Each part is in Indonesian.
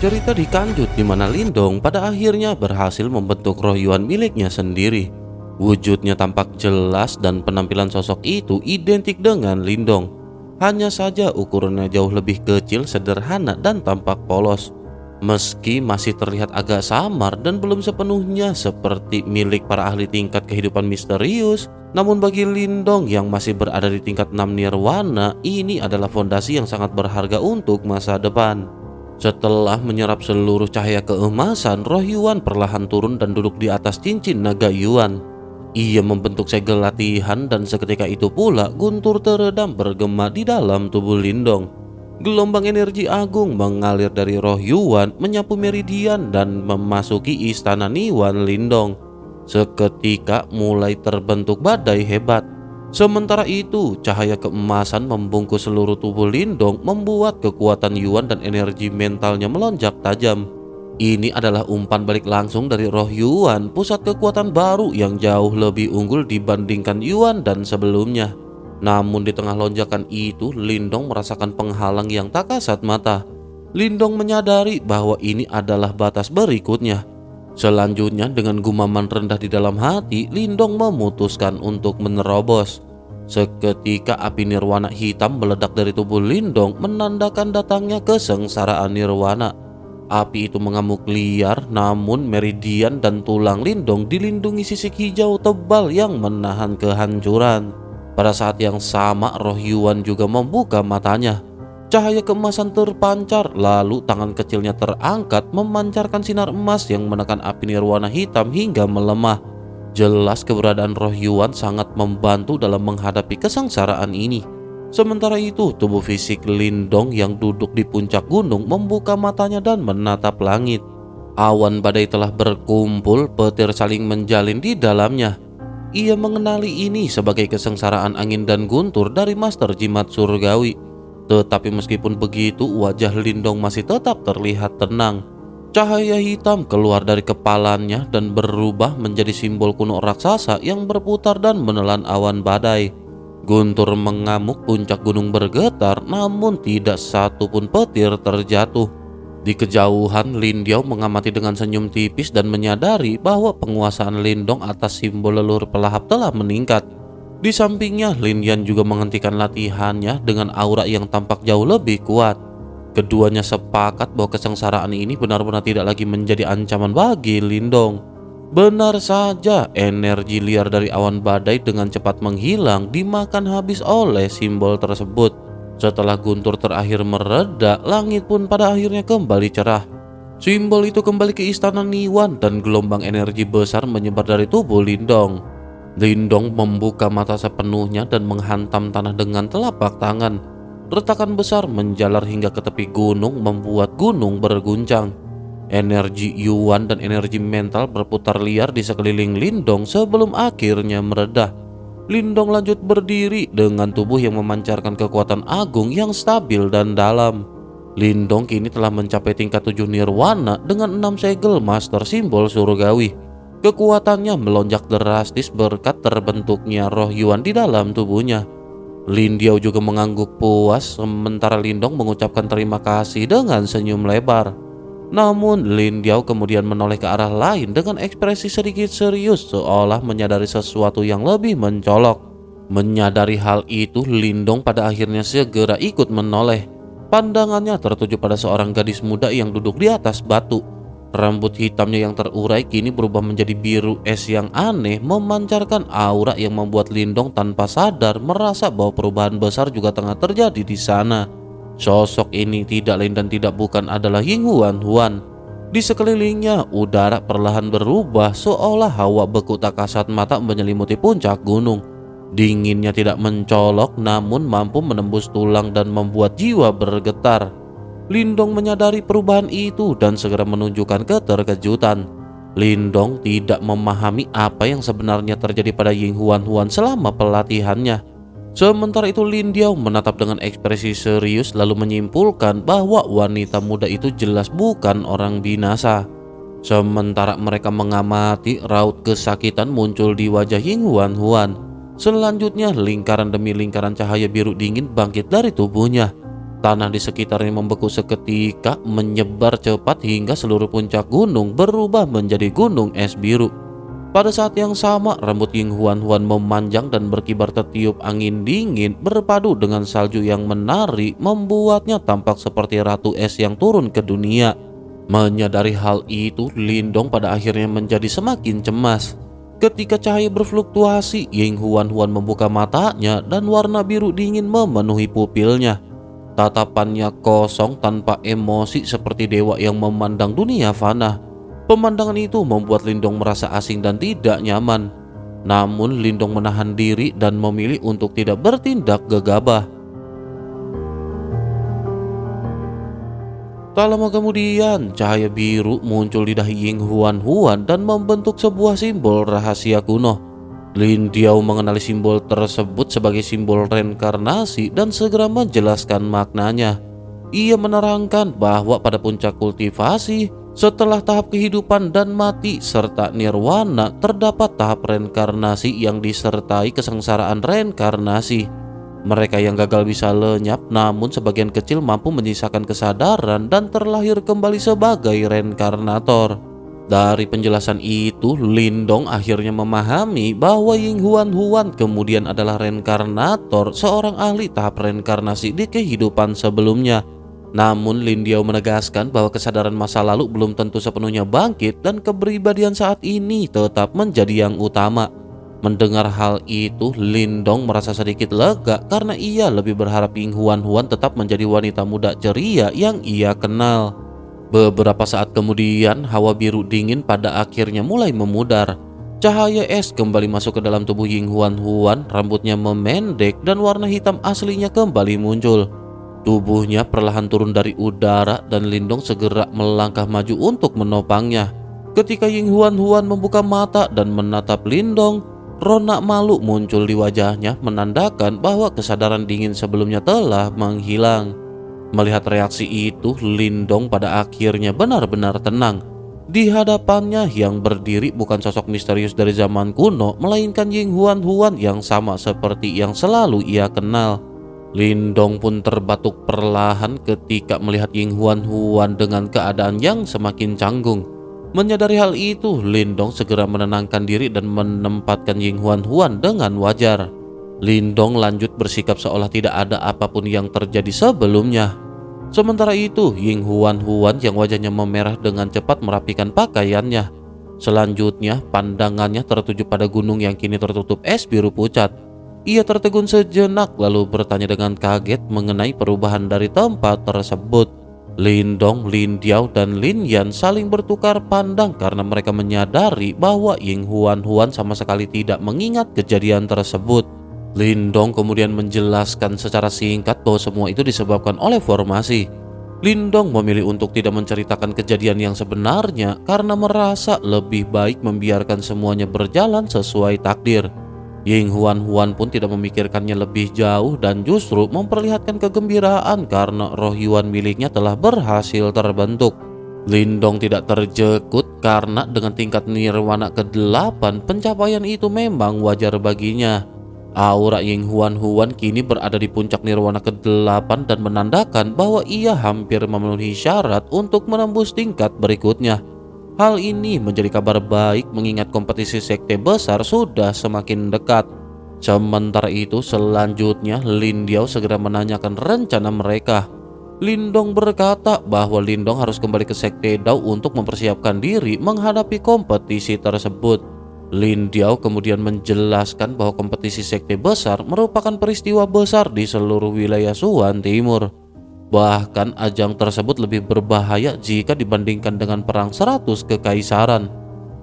Cerita dikanjut di mana Lindong pada akhirnya berhasil membentuk roh Yuan miliknya sendiri. Wujudnya tampak jelas dan penampilan sosok itu identik dengan Lindong. Hanya saja ukurannya jauh lebih kecil, sederhana, dan tampak polos. Meski masih terlihat agak samar dan belum sepenuhnya seperti milik para ahli tingkat kehidupan misterius, namun bagi Lindong yang masih berada di tingkat 6 nirwana, ini adalah fondasi yang sangat berharga untuk masa depan. Setelah menyerap seluruh cahaya keemasan, roh Yuan perlahan turun dan duduk di atas cincin naga Yuan. Ia membentuk segel latihan dan seketika itu pula guntur teredam bergema di dalam tubuh Lindong. Gelombang energi agung mengalir dari roh Yuan menyapu meridian dan memasuki istana Niwan Lindong. Seketika mulai terbentuk badai hebat. Sementara itu, cahaya keemasan membungkus seluruh tubuh Lindong membuat kekuatan Yuan dan energi mentalnya melonjak tajam. Ini adalah umpan balik langsung dari roh Yuan, pusat kekuatan baru yang jauh lebih unggul dibandingkan Yuan dan sebelumnya. Namun di tengah lonjakan itu, Lindong merasakan penghalang yang tak kasat mata. Lindong menyadari bahwa ini adalah batas berikutnya. Selanjutnya, dengan gumaman rendah di dalam hati, Lindong memutuskan untuk menerobos. Seketika api nirwana hitam meledak dari tubuh Lindong, menandakan datangnya kesengsaraan nirwana. Api itu mengamuk liar, namun meridian dan tulang Lindong dilindungi sisik hijau tebal yang menahan kehancuran. Pada saat yang sama, roh Yuan juga membuka matanya. Cahaya keemasan terpancar, lalu tangan kecilnya terangkat memancarkan sinar emas yang menekan api nirwana hitam hingga melemah. Jelas keberadaan roh Yuan sangat membantu dalam menghadapi kesengsaraan ini. Sementara itu, tubuh fisik Lindong yang duduk di puncak gunung membuka matanya dan menatap langit. Awan badai telah berkumpul, petir saling menjalin di dalamnya. Ia mengenali ini sebagai kesengsaraan angin dan guntur dari Master Jimat Surgawi. Tetapi meskipun begitu, wajah Lindong masih tetap terlihat tenang. Cahaya hitam keluar dari kepalanya dan berubah menjadi simbol kuno raksasa yang berputar dan menelan awan badai. Guntur mengamuk, puncak gunung bergetar, namun tidak satu pun petir terjatuh. Di kejauhan, Lindiao mengamati dengan senyum tipis dan menyadari bahwa penguasaan Lindong atas simbol leluhur pelahap telah meningkat. Di sampingnya, Lin Yan juga menghentikan latihannya dengan aura yang tampak jauh lebih kuat. Keduanya sepakat bahwa kesengsaraan ini benar-benar tidak lagi menjadi ancaman bagi Lindong. Benar saja, energi liar dari awan badai dengan cepat menghilang, dimakan habis oleh simbol tersebut. Setelah guntur terakhir mereda, langit pun pada akhirnya kembali cerah. Simbol itu kembali ke istana Niwan dan gelombang energi besar menyebar dari tubuh Lindong. Lindong membuka mata sepenuhnya dan menghantam tanah dengan telapak tangan. Retakan besar menjalar hingga ke tepi gunung, membuat gunung berguncang. Energi Yuan dan energi mental berputar liar di sekeliling Lindong sebelum akhirnya meredah. Lindong lanjut berdiri dengan tubuh yang memancarkan kekuatan agung yang stabil dan dalam. Lindong kini telah mencapai tingkat 7 nirwana dengan 6 segel master simbol surgawi. Kekuatannya melonjak drastis berkat terbentuknya roh Yuan di dalam tubuhnya. Lindiao juga mengangguk puas, sementara Lindong mengucapkan terima kasih dengan senyum lebar. Namun Lindiao kemudian menoleh ke arah lain dengan ekspresi sedikit serius, seolah menyadari sesuatu yang lebih mencolok. Menyadari hal itu, Lindong pada akhirnya segera ikut menoleh. Pandangannya tertuju pada seorang gadis muda yang duduk di atas batu. Rambut hitamnya yang terurai kini berubah menjadi biru es yang aneh, memancarkan aura yang membuat Lindong tanpa sadar merasa bahwa perubahan besar juga tengah terjadi di sana. Sosok ini tidak lain dan tidak bukan adalah Ying Huan Huan. Di sekelilingnya, udara perlahan berubah seolah hawa beku tak kasat mata menyelimuti puncak gunung. Dinginnya tidak mencolok namun mampu menembus tulang dan membuat jiwa bergetar. Lindong menyadari perubahan itu dan segera menunjukkan keterkejutan. Lindong tidak memahami apa yang sebenarnya terjadi pada Ying Huan Huan selama pelatihannya. Sementara itu Lindiao menatap dengan ekspresi serius lalu menyimpulkan bahwa wanita muda itu jelas bukan orang binasa. Sementara mereka mengamati, raut kesakitan muncul di wajah Ying Huan Huan. Selanjutnya lingkaran demi lingkaran cahaya biru dingin bangkit dari tubuhnya. Tanah di sekitarnya membeku seketika, menyebar cepat hingga seluruh puncak gunung berubah menjadi gunung es biru. Pada saat yang sama, rambut Ying Huan memanjang dan berkibar tertiup angin dingin berpadu dengan salju yang menari, membuatnya tampak seperti ratu es yang turun ke dunia. Menyadari hal itu, Lindong pada akhirnya menjadi semakin cemas. Ketika cahaya berfluktuasi, Ying Huan membuka matanya dan warna biru dingin memenuhi pupilnya. Tatapannya kosong tanpa emosi seperti dewa yang memandang dunia fana. Pemandangan itu membuat Lindong merasa asing dan tidak nyaman. Namun Lindong menahan diri dan memilih untuk tidak bertindak gegabah. Tak lama kemudian, cahaya biru muncul di dahi Ying Huan dan membentuk sebuah simbol rahasia kuno. Lin Diao mengenali simbol tersebut sebagai simbol reinkarnasi dan segera menjelaskan maknanya. Ia menerangkan bahwa pada puncak kultivasi, setelah tahap kehidupan dan mati serta nirwana, terdapat tahap reinkarnasi yang disertai kesengsaraan reinkarnasi. Mereka yang gagal bisa lenyap, namun sebagian kecil mampu menyisakan kesadaran dan terlahir kembali sebagai reinkarnator. Dari penjelasan itu, Lindong akhirnya memahami bahwa Ying Huan kemudian adalah reinkarnator, seorang ahli tahap reinkarnasi di kehidupan sebelumnya. Namun Lin Diao menegaskan bahwa kesadaran masa lalu belum tentu sepenuhnya bangkit dan kepribadian saat ini tetap menjadi yang utama. Mendengar hal itu, Lindong merasa sedikit lega karena ia lebih berharap Ying Huan tetap menjadi wanita muda ceria yang ia kenal. Beberapa saat kemudian, hawa biru dingin pada akhirnya mulai memudar. Cahaya es kembali masuk ke dalam tubuh Ying Huan, rambutnya memendek dan warna hitam aslinya kembali muncul. Tubuhnya perlahan turun dari udara dan Lindong segera melangkah maju untuk menopangnya. Ketika Ying Huan membuka mata dan menatap Lindong, ronak malu muncul di wajahnya menandakan bahwa kesadaran dingin sebelumnya telah menghilang. Melihat reaksi itu, Lindong pada akhirnya benar-benar tenang. Di hadapannya yang berdiri bukan sosok misterius dari zaman kuno, melainkan Ying Huan yang sama seperti yang selalu ia kenal. Lindong pun terbatuk perlahan ketika melihat Ying Huan dengan keadaan yang semakin canggung. Menyadari hal itu, Lindong segera menenangkan diri dan menempatkan Ying Huan dengan wajar. Lindong lanjut bersikap seolah tidak ada apapun yang terjadi sebelumnya. Sementara itu, Ying Huan yang wajahnya memerah dengan cepat merapikan pakaiannya. Selanjutnya, pandangannya tertuju pada gunung yang kini tertutup es biru pucat. Ia tertegun sejenak lalu bertanya dengan kaget mengenai perubahan dari tempat tersebut. Lindong, Lin Diao, dan Lin Yan saling bertukar pandang karena mereka menyadari bahwa Ying Huan sama sekali tidak mengingat kejadian tersebut. Lindong kemudian menjelaskan secara singkat bahwa semua itu disebabkan oleh formasi. Lindong memilih untuk tidak menceritakan kejadian yang sebenarnya karena merasa lebih baik membiarkan semuanya berjalan sesuai takdir. Ying Huan pun tidak memikirkannya lebih jauh dan justru memperlihatkan kegembiraan karena roh Yuan miliknya telah berhasil terbentuk. Lindong tidak terjekut karena dengan tingkat nirwana ke-8 pencapaian itu memang wajar baginya. Aura Ying Huan kini berada di puncak nirwana ke-8 dan menandakan bahwa ia hampir memenuhi syarat untuk menembus tingkat berikutnya. Hal ini menjadi kabar baik mengingat kompetisi sekte besar sudah semakin dekat. Sementara itu selanjutnya Lin Diao segera menanyakan rencana mereka. Lindong berkata bahwa Lindong harus kembali ke sekte Dao untuk mempersiapkan diri menghadapi kompetisi tersebut. Lin Diao kemudian menjelaskan bahwa kompetisi sekte besar merupakan peristiwa besar di seluruh wilayah Suan Timur. Bahkan ajang tersebut lebih berbahaya jika dibandingkan dengan perang 100 kekaisaran.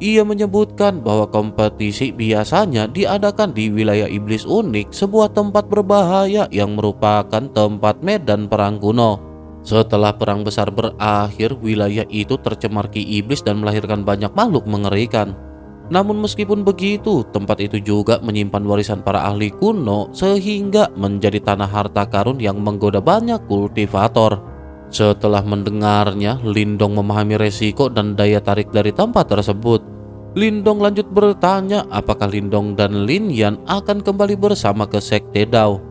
Ia menyebutkan bahwa kompetisi biasanya diadakan di wilayah iblis unik, sebuah tempat berbahaya yang merupakan tempat medan perang kuno. Setelah perang besar berakhir, wilayah itu tercemar ki iblis dan melahirkan banyak makhluk mengerikan. Namun meskipun begitu, tempat itu juga menyimpan warisan para ahli kuno sehingga menjadi tanah harta karun yang menggoda banyak kultivator. Setelah mendengarnya, Lindong memahami resiko dan daya tarik dari tempat tersebut. Lindong lanjut bertanya apakah Lindong dan Lin Yan akan kembali bersama ke sekte Dao.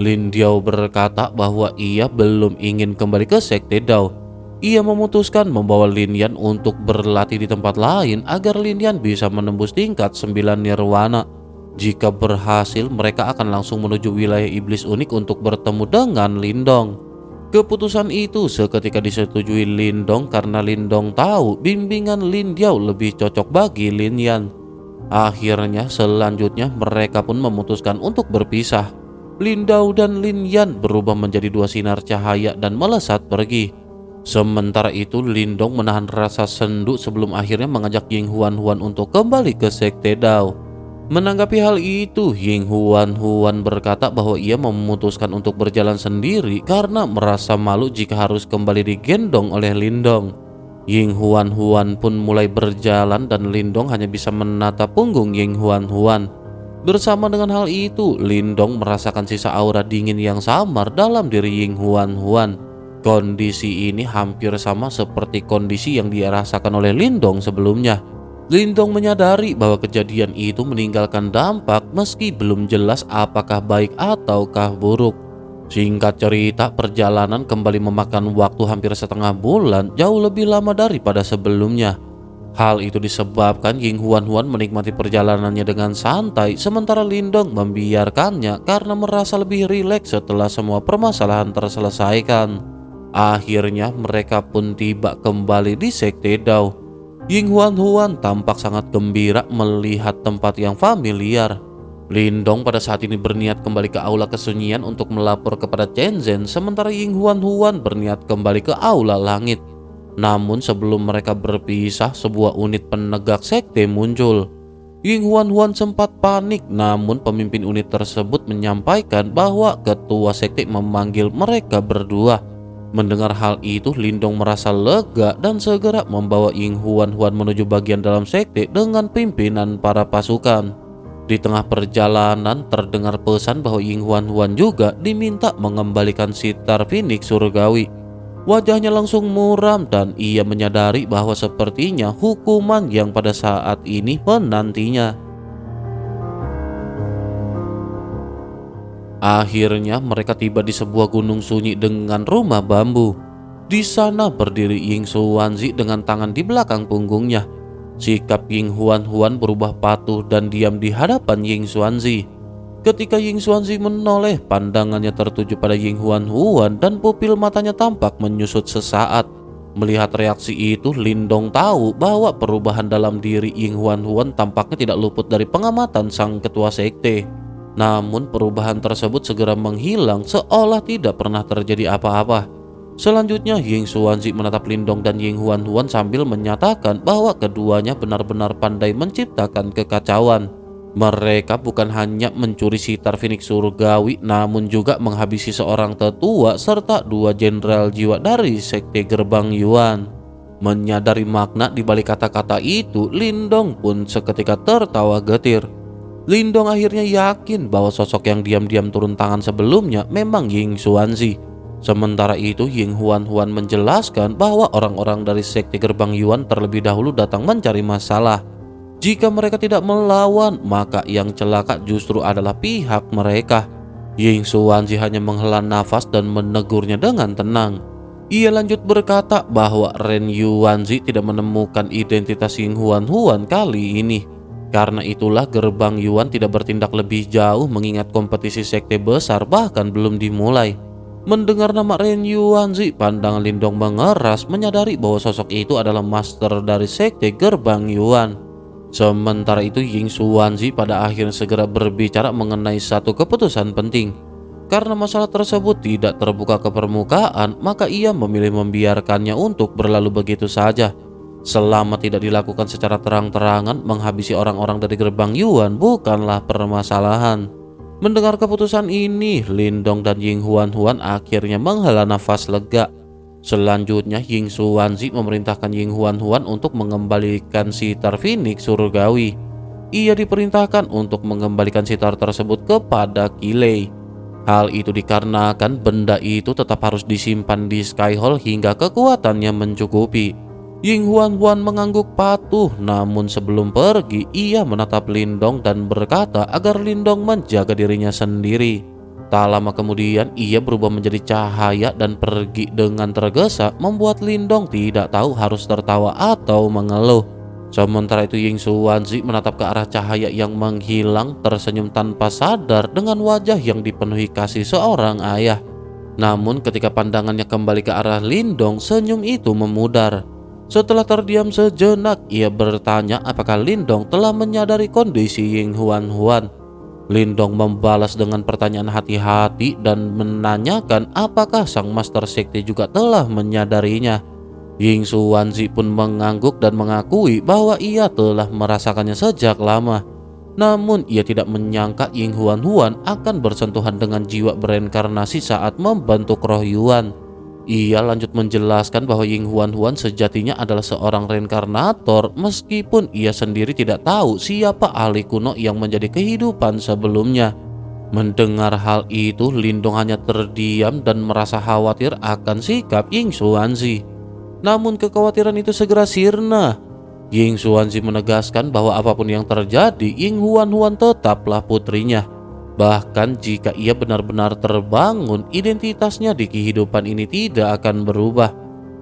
Lin Diao berkata bahwa ia belum ingin kembali ke Sekte Dao. Ia memutuskan membawa Lin Yan untuk berlatih di tempat lain agar Lin Yan bisa menembus tingkat 9 nirwana. Jika berhasil, mereka akan langsung menuju wilayah iblis unik untuk bertemu dengan Lindong. Keputusan itu seketika disetujui Lindong karena Lindong tahu bimbingan Lin Diao lebih cocok bagi Lin Yan. Akhirnya selanjutnya mereka pun memutuskan untuk berpisah. Lin Dao dan Lin Yan berubah menjadi dua sinar cahaya dan melesat pergi. Sementara itu Lindong menahan rasa sendu sebelum akhirnya mengajak Ying Huan Huan untuk kembali ke Sekte Dao. Menanggapi hal itu, Ying Huan Huan berkata bahwa ia memutuskan untuk berjalan sendiri karena merasa malu jika harus kembali digendong oleh Lindong. Ying Huan Huan pun mulai berjalan dan Lindong hanya bisa menatap punggung Ying Huan Huan. Bersama dengan hal itu, Lindong merasakan sisa aura dingin yang samar dalam diri Ying Huan Huan. Kondisi ini hampir sama seperti kondisi yang dia rasakan oleh Lindong sebelumnya. Lindong menyadari bahwa kejadian itu meninggalkan dampak meski belum jelas apakah baik ataukah buruk. Singkat cerita, perjalanan kembali memakan waktu hampir setengah bulan, jauh lebih lama daripada sebelumnya. Hal itu disebabkan Ying Huan Huan menikmati perjalanannya dengan santai, sementara Lindong membiarkannya karena merasa lebih rileks setelah semua permasalahan terselesaikan. Akhirnya mereka pun tiba kembali di Sekte Dao. Ying Huan Huan tampak sangat gembira melihat tempat yang familiar. Lindong pada saat ini berniat kembali ke aula kesunyian untuk melapor kepada Chen Zhen, sementara Ying Huan Huan berniat kembali ke aula langit. Namun sebelum mereka berpisah, sebuah unit penegak sekte muncul. Ying Huan Huan sempat panik, namun pemimpin unit tersebut menyampaikan bahwa ketua sekte memanggil mereka berdua. Mendengar hal itu, Lindong merasa lega dan segera membawa Ying Huan Huan menuju bagian dalam sekte dengan pimpinan para pasukan. Di tengah perjalanan terdengar pesan bahwa Ying Huan Huan juga diminta mengembalikan sitar Phoenix surgawi. Wajahnya langsung muram dan ia menyadari bahwa sepertinya hukuman yang pada saat ini menantinya. Akhirnya mereka tiba di sebuah gunung sunyi dengan rumah bambu. Di sana berdiri Ying Xuanzi dengan tangan di belakang punggungnya. Sikap Ying Huan Huan berubah patuh dan diam di hadapan Ying Xuanzi. Ketika Ying Xuanzi menoleh, pandangannya tertuju pada Ying Huan Huan dan pupil matanya tampak menyusut sesaat. Melihat reaksi itu, Lindong tahu bahwa perubahan dalam diri Ying Huan Huan tampaknya tidak luput dari pengamatan sang ketua sekte. Namun perubahan tersebut segera menghilang seolah tidak pernah terjadi apa-apa. Selanjutnya Ying Xuanzi menatap Lindong dan Ying Huan Huan sambil menyatakan bahwa keduanya benar-benar pandai menciptakan kekacauan. Mereka bukan hanya mencuri sitar Phoenix surgawi, namun juga menghabisi seorang tetua serta dua jenderal jiwa dari sekte Gerbang Yuan. Menyadari makna di balik kata-kata itu, Lindong pun seketika tertawa getir. Lindong akhirnya yakin bahwa sosok yang diam-diam turun tangan sebelumnya memang Ying Xuanzi. Sementara itu Ying Huan Huan menjelaskan bahwa orang-orang dari sekte Gerbang Yuan terlebih dahulu datang mencari masalah. Jika mereka tidak melawan, maka yang celaka justru adalah pihak mereka. Ying Xuanzi hanya menghela nafas dan menegurnya dengan tenang. Ia lanjut berkata bahwa Ren Yuanzi tidak menemukan identitas Ying Huan Huan kali ini. Karena itulah Gerbang Yuan tidak bertindak lebih jauh mengingat kompetisi sekte besar bahkan belum dimulai. Mendengar nama Ren Yuanzi, pandangan Lindong mengeras menyadari bahwa sosok itu adalah master dari sekte Gerbang Yuan. Sementara itu Ying Xuanzi pada akhirnya segera berbicara mengenai satu keputusan penting. Karena masalah tersebut tidak terbuka ke permukaan, maka ia memilih membiarkannya untuk berlalu begitu saja. Selama tidak dilakukan secara terang-terangan, menghabisi orang-orang dari Gerbang Yuan bukanlah permasalahan. Mendengar keputusan ini, Lindong dan Ying Huan Huan akhirnya menghela nafas lega. Selanjutnya Ying Xuanzi memerintahkan Ying Huan Huan untuk mengembalikan sitar Phoenix surgawi. Ia diperintahkan untuk mengembalikan sitar tersebut kepada Qilei. Hal itu dikarenakan benda itu tetap harus disimpan di Sky Hall hingga kekuatannya mencukupi. Ying Huan Huan mengangguk patuh, namun sebelum pergi ia menatap Lindong dan berkata agar Lindong menjaga dirinya sendiri. Tak lama kemudian ia berubah menjadi cahaya dan pergi dengan tergesa, membuat Lindong tidak tahu harus tertawa atau mengeluh. Sementara itu Ying Xuanzi menatap ke arah cahaya yang menghilang, tersenyum tanpa sadar dengan wajah yang dipenuhi kasih seorang ayah. Namun ketika pandangannya kembali ke arah Lindong, senyum itu memudar. Setelah terdiam sejenak, ia bertanya apakah Lindong telah menyadari kondisi Ying Huan. Lindong membalas dengan pertanyaan hati-hati dan menanyakan apakah sang Master Sekte juga telah menyadarinya. Ying Xuanzi pun mengangguk dan mengakui bahwa ia telah merasakannya sejak lama. Namun ia tidak menyangka Ying Huan akan bersentuhan dengan jiwa bereinkarnasi saat membentuk roh Yuan. Ia lanjut menjelaskan bahwa Ying Huan sejatinya adalah seorang reinkarnator, meskipun ia sendiri tidak tahu siapa ahli kuno yang menjadi kehidupan sebelumnya. Mendengar hal itu, Lindong hanya terdiam dan merasa khawatir akan sikap Ying Xuanzi. Namun kekhawatiran itu segera sirna. Ying Xuanzi menegaskan bahwa apapun yang terjadi, Ying Huan tetaplah putrinya. Bahkan jika ia benar-benar terbangun, identitasnya di kehidupan ini tidak akan berubah.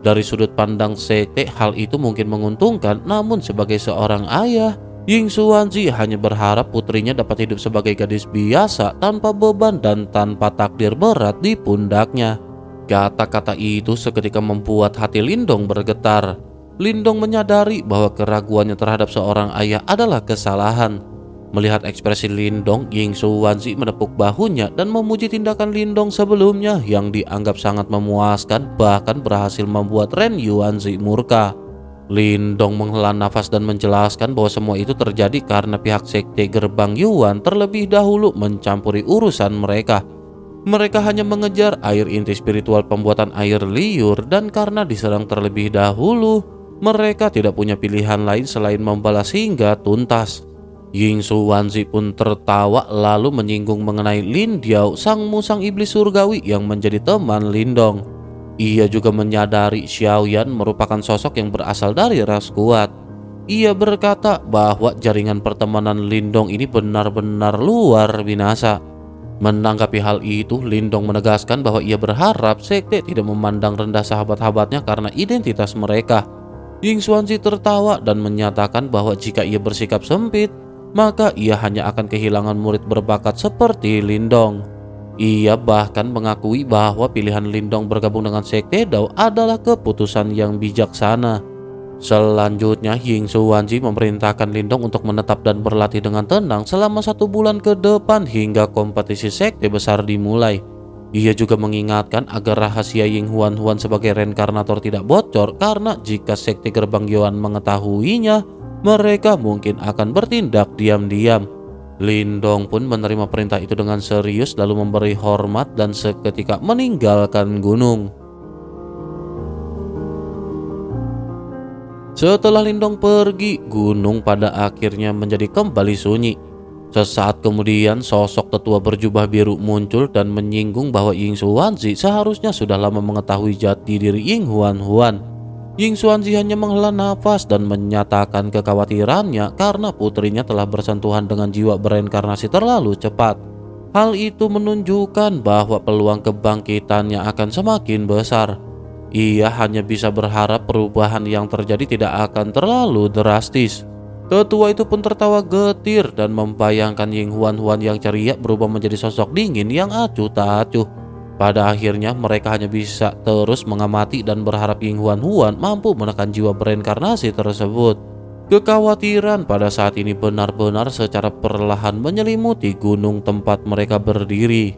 Dari sudut pandang sekte, hal itu mungkin menguntungkan, namun sebagai seorang ayah, Ying Xuanzi hanya berharap putrinya dapat hidup sebagai gadis biasa tanpa beban dan tanpa takdir berat di pundaknya. Kata-kata itu seketika membuat hati Lindong bergetar. Lindong menyadari bahwa keraguannya terhadap seorang ayah adalah kesalahan. Melihat ekspresi Lindong, Ying Xuanzi menepuk bahunya dan memuji tindakan Lindong sebelumnya yang dianggap sangat memuaskan, bahkan berhasil membuat Ren Yuanzi murka. Lindong menghela nafas dan menjelaskan bahwa semua itu terjadi karena pihak sekte Gerbang Yuan terlebih dahulu mencampuri urusan mereka. Mereka hanya mengejar air inti spiritual pembuatan air liur, dan karena diserang terlebih dahulu, mereka tidak punya pilihan lain selain membalas hingga tuntas. Ying Xuanzi pun tertawa lalu menyinggung mengenai Lin Diao, sang musang iblis surgawi yang menjadi teman Lindong. Ia juga menyadari Xiaoyan merupakan sosok yang berasal dari ras kuat. Ia berkata bahwa jaringan pertemanan Lindong ini benar-benar luar binasa. Menanggapi hal itu, Lindong menegaskan bahwa ia berharap sekte tidak memandang rendah sahabat-sahabatnya karena identitas mereka. Ying Xuanzi tertawa dan menyatakan bahwa jika ia bersikap sempit, maka ia hanya akan kehilangan murid berbakat seperti Lindong. Ia bahkan mengakui bahwa pilihan Lindong bergabung dengan Sekte Dao adalah keputusan yang bijaksana. Selanjutnya, Ying Xuanzi memerintahkan Lindong untuk menetap dan berlatih dengan tenang selama 1 bulan ke depan hingga kompetisi sekte besar dimulai. Ia juga mengingatkan agar rahasia Ying Huan sebagai reinkarnator tidak bocor, karena jika Sekte Gerbang Yuan mengetahuinya, mereka mungkin akan bertindak diam-diam. Lindong pun menerima perintah itu dengan serius lalu memberi hormat dan seketika meninggalkan gunung. Setelah Lindong pergi, gunung pada akhirnya menjadi kembali sunyi. Sesaat kemudian sosok tetua berjubah biru muncul dan menyinggung bahwa Ying Xuanzi seharusnya sudah lama mengetahui jati diri Ying Huan. Ying Xuanzi hanya menghela nafas dan menyatakan kekhawatirannya karena putrinya telah bersentuhan dengan jiwa bereinkarnasi terlalu cepat. Hal itu menunjukkan bahwa peluang kebangkitannya akan semakin besar. Ia hanya bisa berharap perubahan yang terjadi tidak akan terlalu drastis. Tetua itu pun tertawa getir dan membayangkan Ying Huan yang ceria berubah menjadi sosok dingin yang acuh tak acuh. Pada akhirnya mereka hanya bisa terus mengamati dan berharap Ying Huan mampu menekan jiwa bereinkarnasi tersebut. Kekhawatiran pada saat ini benar-benar secara perlahan menyelimuti gunung tempat mereka berdiri.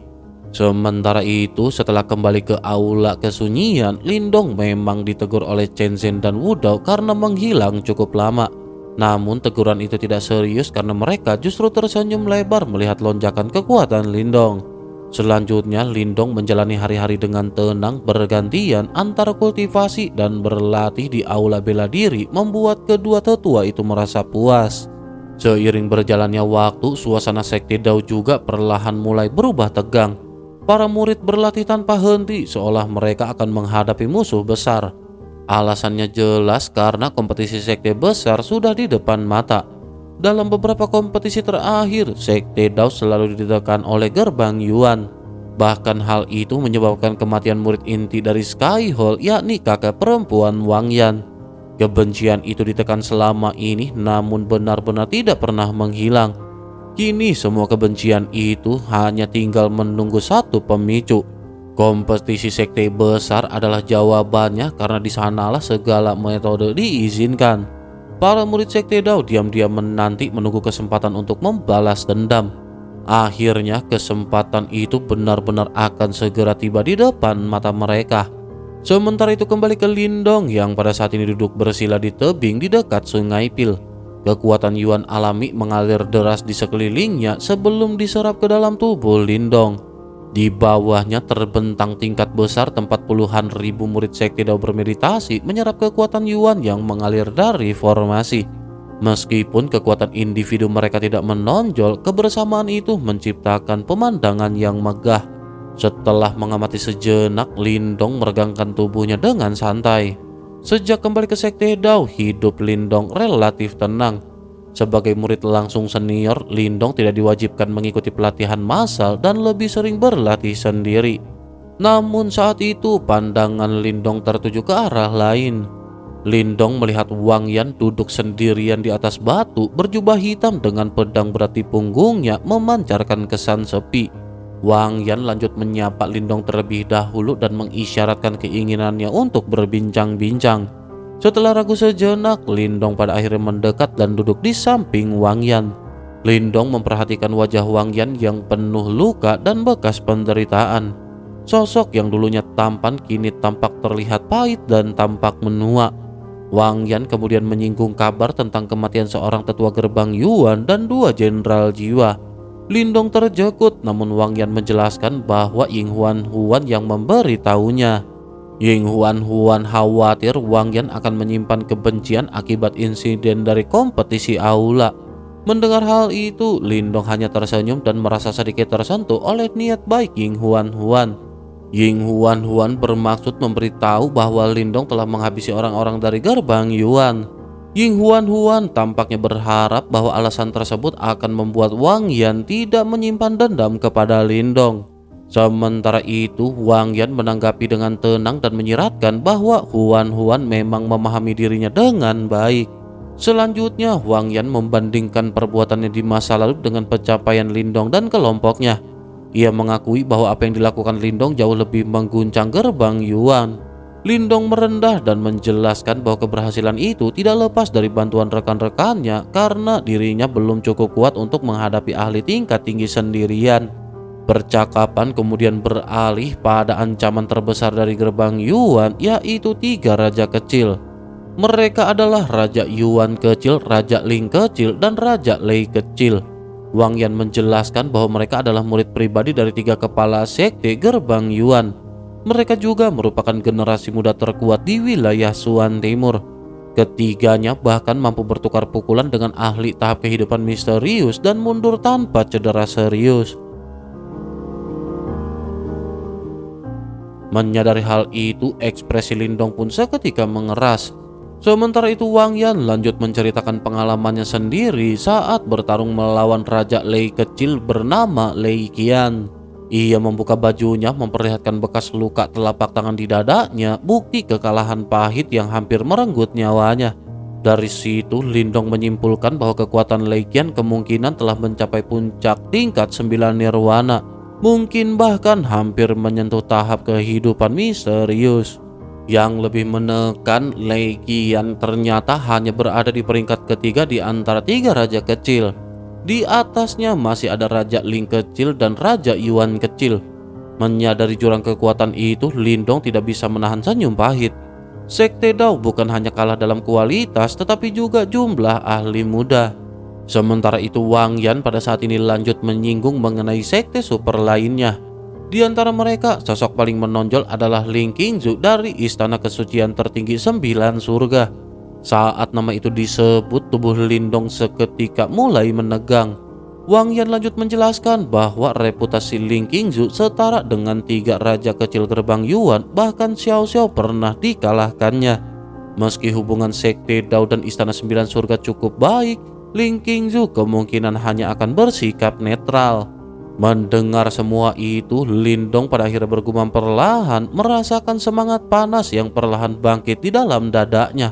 Sementara itu, setelah kembali ke aula kesunyian, Lindong memang ditegur oleh Chen Zhen dan Wu Dao karena menghilang cukup lama. Namun teguran itu tidak serius karena mereka justru tersenyum lebar melihat lonjakan kekuatan Lindong. Selanjutnya, Lindong menjalani hari-hari dengan tenang bergantian antara kultivasi dan berlatih di aula bela diri, membuat kedua tetua itu merasa puas. Seiring berjalannya waktu, suasana Sekte Dao juga perlahan mulai berubah tegang. Para murid berlatih tanpa henti seolah mereka akan menghadapi musuh besar. Alasannya jelas karena kompetisi sekte besar sudah di depan mata. Dalam beberapa kompetisi terakhir, Sekte Dao selalu ditekan oleh Gerbang Yuan. Bahkan hal itu menyebabkan kematian murid inti dari Skyhold, yakni kakak perempuan Wang Yan. Kebencian itu ditekan selama ini namun benar-benar tidak pernah menghilang. Kini semua kebencian itu hanya tinggal menunggu satu pemicu. Kompetisi sekte besar adalah jawabannya, karena di sanalah segala metode diizinkan. Para murid sekte Dao diam-diam menunggu kesempatan untuk membalas dendam. Akhirnya kesempatan itu benar-benar akan segera tiba di depan mata mereka. Sementara itu kembali ke Lindong yang pada saat ini duduk bersila di tebing di dekat Sungai Pil. Kekuatan Yuan alami mengalir deras di sekelilingnya sebelum diserap ke dalam tubuh Lindong. Di bawahnya terbentang tingkat besar tempat puluhan ribu murid sekte Dao bermeditasi menyerap kekuatan Yuan yang mengalir dari formasi. Meskipun kekuatan individu mereka tidak menonjol, kebersamaan itu menciptakan pemandangan yang megah. Setelah mengamati sejenak, Lindong meregangkan tubuhnya dengan santai. Sejak kembali ke sekte Dao, hidup Lindong relatif tenang. Sebagai murid langsung senior, Lindong tidak diwajibkan mengikuti pelatihan massal dan lebih sering berlatih sendiri. Namun saat itu pandangan Lindong tertuju ke arah lain. Lindong melihat Wang Yan duduk sendirian di atas batu, berjubah hitam dengan pedang berat di punggungnya memancarkan kesan sepi. Wang Yan lanjut menyapa Lindong terlebih dahulu dan mengisyaratkan keinginannya untuk berbincang-bincang. Setelah ragu sejenak, Lindong pada akhirnya mendekat dan duduk di samping Wang Yan. Lindong memperhatikan wajah Wang Yan yang penuh luka dan bekas penderitaan. Sosok yang dulunya tampan kini tampak terlihat pahit dan tampak menua. Wang Yan kemudian menyinggung kabar tentang kematian seorang tetua gerbang Yuan dan 2 jenderal jiwa. Lindong terjekut, namun Wang Yan menjelaskan bahwa Ying Huan yang memberitahunya. Ying Huan khawatir Wang Yan akan menyimpan kebencian akibat insiden dari kompetisi aula. Mendengar hal itu, Lindong hanya tersenyum dan merasa sedikit tersentuh oleh niat baik Ying Huan. Ying Huan bermaksud memberitahu bahwa Lindong telah menghabisi orang-orang dari gerbang Yuan. Ying Huan tampaknya berharap bahwa alasan tersebut akan membuat Wang Yan tidak menyimpan dendam kepada Lindong. Sementara itu, Wang Yan menanggapi dengan tenang dan menyiratkan bahwa Huan memang memahami dirinya dengan baik. Selanjutnya, Wang Yan membandingkan perbuatannya di masa lalu dengan pencapaian Lindong dan kelompoknya. Ia mengakui bahwa apa yang dilakukan Lindong jauh lebih mengguncang gerbang Yuan. Lindong merendah dan menjelaskan bahwa keberhasilan itu tidak lepas dari bantuan rekan-rekannya karena dirinya belum cukup kuat untuk menghadapi ahli tingkat tinggi sendirian. Percakapan kemudian beralih pada ancaman terbesar dari gerbang Yuan, yaitu 3 raja kecil. Mereka adalah Raja Yuan kecil, Raja Ling kecil, dan Raja Lei kecil. Wang Yan menjelaskan bahwa mereka adalah murid pribadi dari 3 kepala sekte gerbang Yuan. Mereka juga merupakan generasi muda terkuat di wilayah Suan Timur. Ketiganya bahkan mampu bertukar pukulan dengan ahli tahap kehidupan misterius dan mundur tanpa cedera serius. Menyadari hal itu, ekspresi Lindong pun seketika mengeras. Sementara itu Wang Yan lanjut menceritakan pengalamannya sendiri saat bertarung melawan Raja Lei kecil bernama Lei Qian. Ia membuka bajunya memperlihatkan bekas luka telapak tangan di dadanya, bukti kekalahan pahit yang hampir merenggut nyawanya. Dari situ Lindong menyimpulkan bahwa kekuatan Lei Qian kemungkinan telah mencapai puncak tingkat 9 nirwana, mungkin bahkan hampir menyentuh tahap kehidupan misterius. Yang lebih menekan, Lei Qian ternyata hanya berada di peringkat ketiga di antara 3 raja kecil. Di atasnya masih ada Raja Ling kecil dan Raja Yuan kecil. Menyadari jurang kekuatan itu, Lindong tidak bisa menahan senyum pahit. Sekte Dao bukan hanya kalah dalam kualitas, tetapi juga jumlah ahli muda. Sementara itu Wang Yan pada saat ini lanjut menyinggung mengenai sekte super lainnya. Di antara mereka, sosok paling menonjol adalah Ling Qingzu dari Istana Kesucian Tertinggi 9 Surga. Saat nama itu disebut, tubuh Lindong seketika mulai menegang. Wang Yan lanjut menjelaskan bahwa reputasi Ling Qingzu setara dengan 3 raja kecil gerbang Yuan, bahkan Xiao Xiao pernah dikalahkannya. Meski hubungan sekte Dao dan Istana 9 Surga cukup baik, Ling Qingzu kemungkinan hanya akan bersikap netral. Mendengar semua itu, Lindong pada akhirnya bergumam perlahan, merasakan semangat panas yang perlahan bangkit di dalam dadanya.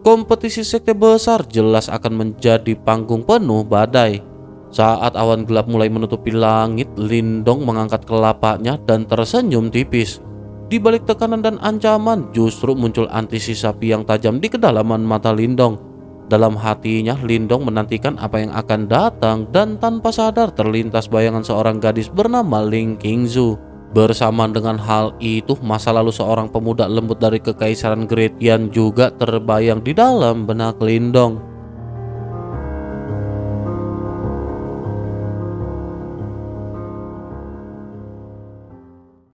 Kompetisi sekte besar jelas akan menjadi panggung penuh badai. Saat awan gelap mulai menutupi langit, Lindong mengangkat kelapanya dan tersenyum tipis. Di balik tekanan dan ancaman, justru muncul antisisa sapi yang tajam di kedalaman mata Lindong. Dalam hatinya, Lindong menantikan apa yang akan datang dan tanpa sadar terlintas bayangan seorang gadis bernama Ling Qingzu. Bersamaan dengan hal itu, masa lalu seorang pemuda lembut dari Kekaisaran Great Yan juga terbayang di dalam benak Lindong.